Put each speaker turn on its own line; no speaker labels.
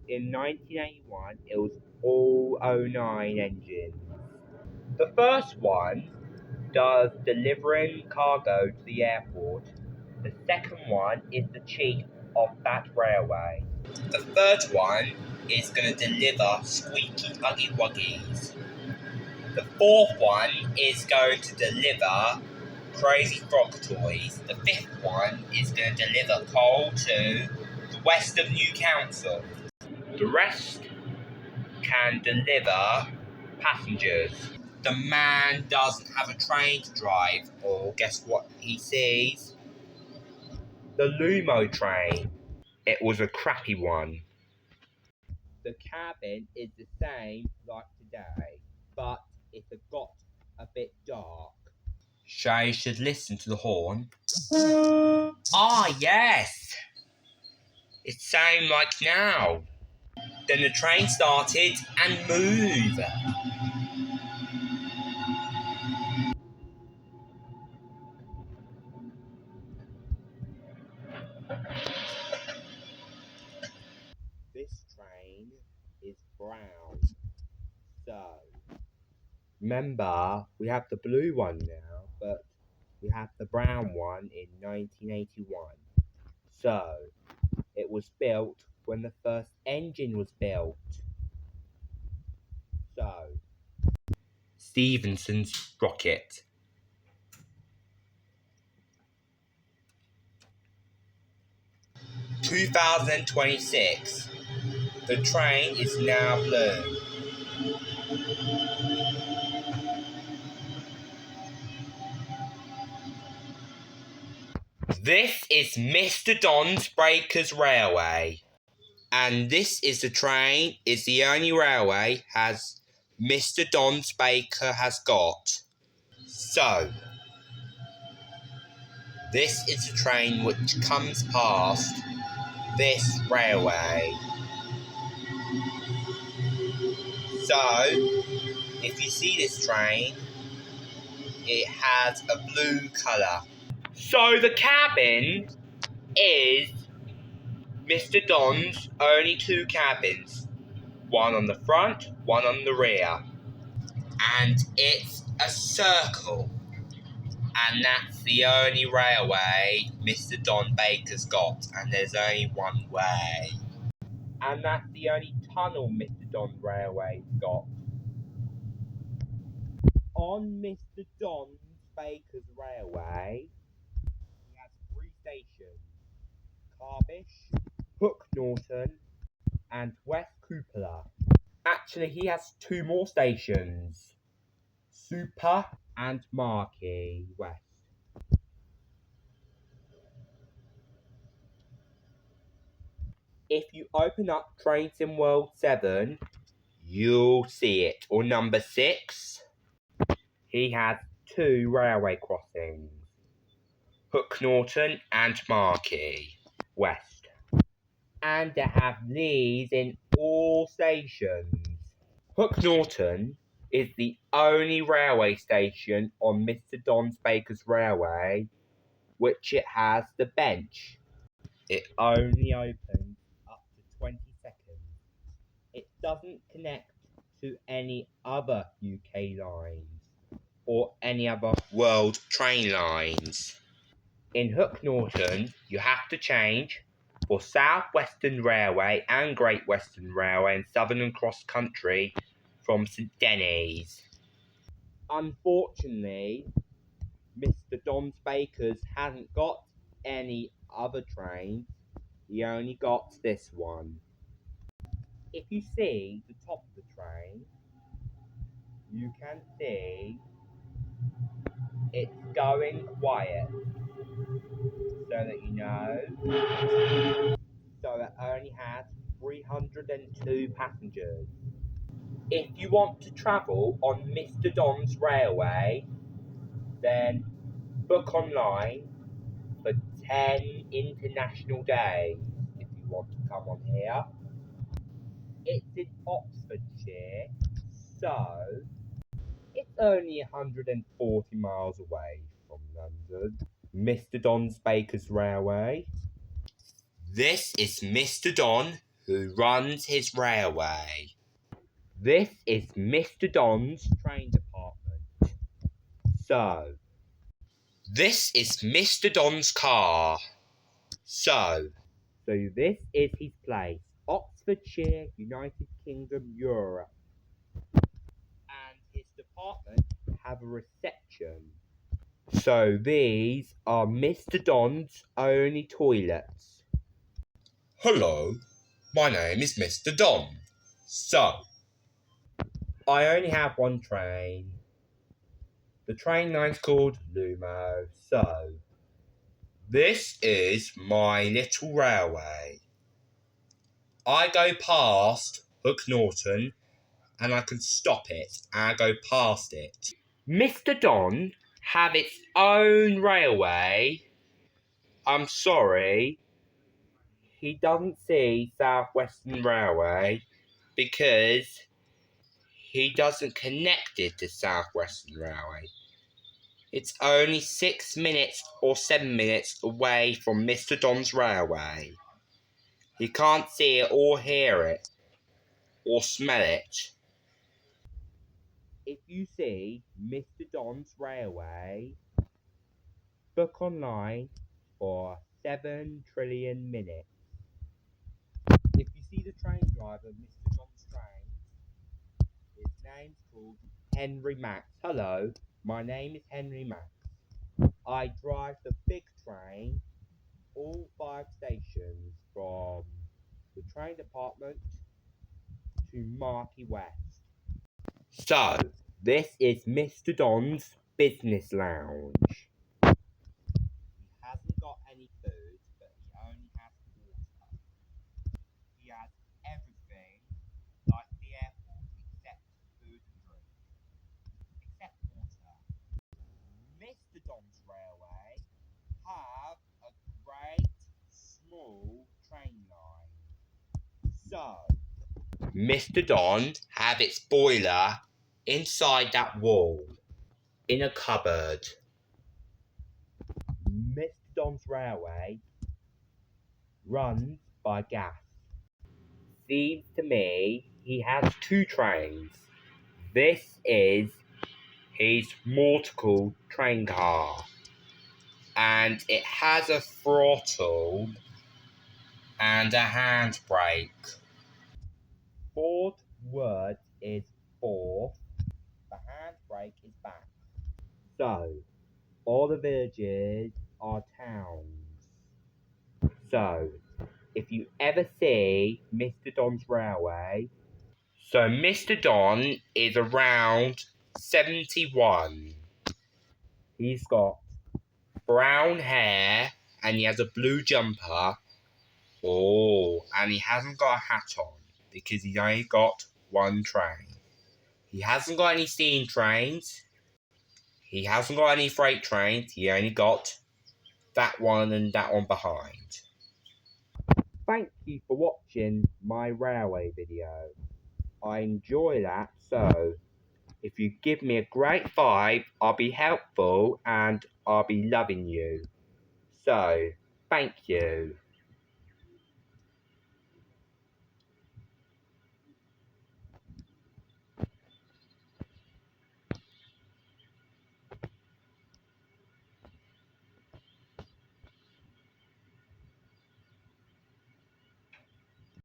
in 1981, it was all O9 engines. The first one does delivering cargo to the airport. The second one is the chief of that railway. The third one is going to deliver squeaky Huggy Wuggies. The fourth one is going to deliver crazy frog toys. The fifth one is going to deliver coal to the west of Newcastle. The rest can deliver passengers. The man doesn't have a train to drive, or guess what he sees? The Lumo train. It was a crappy one. The cabin is the same like today, but it had got a bit dark. Shay should listen to the horn. Ah, yes! It's same like now. Then the train started and moved. This train is brown. So, remember, we have the blue one now, but we have the brown one in 1981. So, it was built when the first engine was built. So, Stephenson's rocket. "2026. The train is now blue." This is Mr. Don's Breakers Railway. And this is the train, is the only railway has Mr. Don's Baker has got. So, this is the train which comes past this railway. So, if you see this train, it has a blue colour. So the cabin is Mr. Don's only two cabins. One on the front, one on the rear. And it's a circle. And that's the only railway Mr. Don Baker's got. And there's only one way. And that's the only tunnel Mr. Don Railway's got. On Mr. Don Baker's Railway, he has 3 stations. Carbish, Hook Norton, and West Cupola. Actually, he has 2 more stations. Super and Marquee West. If you open up Train Sim World 7, you'll see it. Or number 6, he has 2 railway crossings. Hook Norton and Marquee West. And they have these in all stations. Hook Norton is the only railway station on Mr. Don Baker's Railway which it has the bench. It only opens up to 20 seconds. It doesn't connect to any other UK lines or any other world train lines. In Hook Norton, you have to change for South Western Railway and Great Western Railway and Southern and Cross Country from St Denis. Unfortunately, Mr. Don Baker's hasn't got any other trains. He only got this one. If you see the top of the train, you can see it's going quiet. So that you know. So it only has 302 passengers. If you want to travel on Mr. Don's Railway, then book online for 10 international days if you want to come on here. It's in Oxfordshire, so it's only 140 miles away from London. Mr. Don Baker's Railway. This is Mr. Don, who runs his railway. This is Mr. Don's train department. So, this is Mr. Don's car. So this is his place, Oxfordshire, United Kingdom, Europe. And his department have a reception. So these are Mr. Don's only toilets. Hello, my name is Mr. Don. So, I only have one train. The train line's called Lumo. So, this is my little railway. I go past Hook Norton and I can stop it and I go past it. Mr. Don have its own railway. I'm sorry, he doesn't see South Western Railway because he doesn't connect it to South Western Railway. It's only 6 minutes or 7 minutes away from Mr. Don's railway. He can't see it or hear it or smell it. If you see Mr. Don's railway, book online for 7 trillion minutes. If you see the train driver, Mr. Don's train, his name's called Henry Max. Hello, my name is Henry Max. I drive the big train, all 5 stations from the train department to Marky West. So, this is Mr. Don's business lounge. He hasn't got any food, but he only has water. He has everything like the airport except food and drink. Except water. Mr. Don's railway have a great small train line. So, Mr. Don have its boiler inside that wall, in a cupboard. Mr. Don's railway runs by gas. Seems to me he has 2 trains. This is his mortal train car. And it has a throttle and a handbrake. 4th word is forth. The handbrake is back. So, all the villages are towns. So, if you ever see Mr. Don's railway, so Mr. Don is around 71. He's got brown hair and he has a blue jumper. Oh, and he hasn't got a hat on because he's only got 1 train. He hasn't got any steam trains. He hasn't got any freight trains. He only got that one and that one behind. Thank you for watching my railway video. I enjoy that, so if you give me a great 5, I'll be helpful and I'll be loving you. So, thank you.